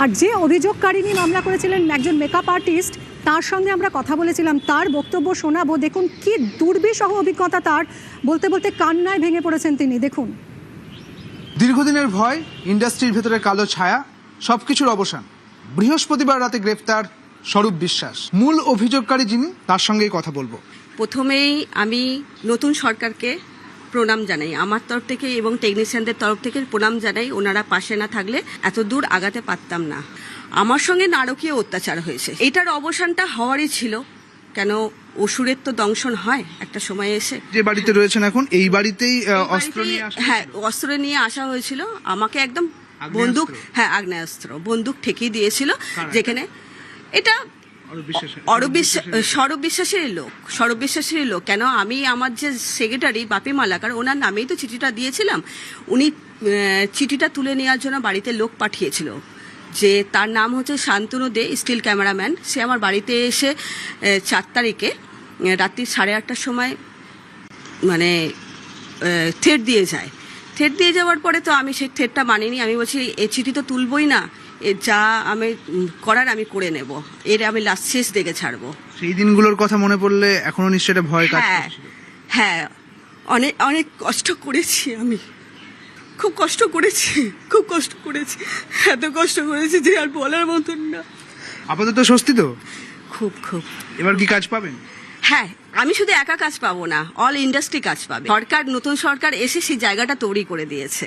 আর যে অভিযোগকারী নিয়ে মামলা করেছিলেন একজন মেকআপ আর্টিস্ট, তার সঙ্গে আমরা কথা বলেছিলাম, তার বক্তব্য শোনাবো। দেখুন কি দুর্বিষহ অভিজ্ঞতা তার, বলতে বলতে কান্নায় ভেঙে পড়েছেন তিনি। দেখুন। দীর্ঘদিনের ভয়, ইন্ডাস্ট্রির ভেতরে কালো ছায়া, সবকিছুর অবসান। বৃহস্পতিবার রাতে গ্রেফতার স্বরূপ বিশ্বাস। মূল অভিযোগকারী যিনি, তার সঙ্গেই কথা বলবো। প্রথমেই আমি নতুন সরকারকে প্রণাম জানাই আমার তরফ থেকে এবং টেকনিশিয়ানদের তরফ থেকে প্রণাম জানাই। ওনারা পাশে না থাকলে এত দূর আগাতে পারতাম না। আমার সঙ্গে নারকীয় অত্যাচার হয়েছে, এটার অবসানটা হওয়ারই ছিল। কেন অসুরের তো দংশন হয় একটা সময় এসে। যে বাড়িতে রয়েছেন এখন, এই বাড়িতেই অস্ত্র নিয়ে আসা? হ্যাঁ, অস্ত্র নিয়ে আসা হয়েছিল। আমাকে একদম বন্দুক, হ্যাঁ আগ্নেয়াস্ত্র, বন্দুক ঠেকিয়ে দিয়েছিল। যেখানে এটা সৌরভ বিশ্বাসেরই লোক। কেন আমি আমার যে সেক্রেটারি বাপি মালাকার, ওনার নামেই তো চিঠিটা দিয়েছিলাম। উনি চিঠিটা তুলে নেওয়ার জন্য বাড়িতে লোক পাঠিয়েছিল, যে তার নাম হচ্ছে শান্তনু দে, স্টিল ক্যামেরাম্যান। সে আমার বাড়িতে এসে 4 তারিখে রাত্রি 8:30টার সময় মানে থ্রেট দিয়ে যায়। থ্রেট দিয়ে যাওয়ার পরে তো আমি সেই থ্রেটটা মানিনি। আমি বলছি এই চিঠি তো তুলবই না, যা আমি করার আমি করে নেব, এর আমি লাস্ট শেষ দেখে ছাড়বো। সেই দিনগুলোর কথা মনে পড়লে এখনো নিশ্চয়ই একটা ভয় কাজ করছিল। হ্যাঁ, অনেক অনেক কষ্ট করেছি আমি, খুব কষ্ট করেছি। এত কষ্ট করেছি যে আর বলার মতন না। আপাতত স্বস্তি তো? খুব। এবার কি কাজ পাবেন? হ্যাঁ, আমি শুধু একা কাজ পাবো না, অল ইন্ডাস্ট্রি কাজ পাবে। নতুন সরকার এসে সেই জায়গাটা তৈরি করে দিয়েছে।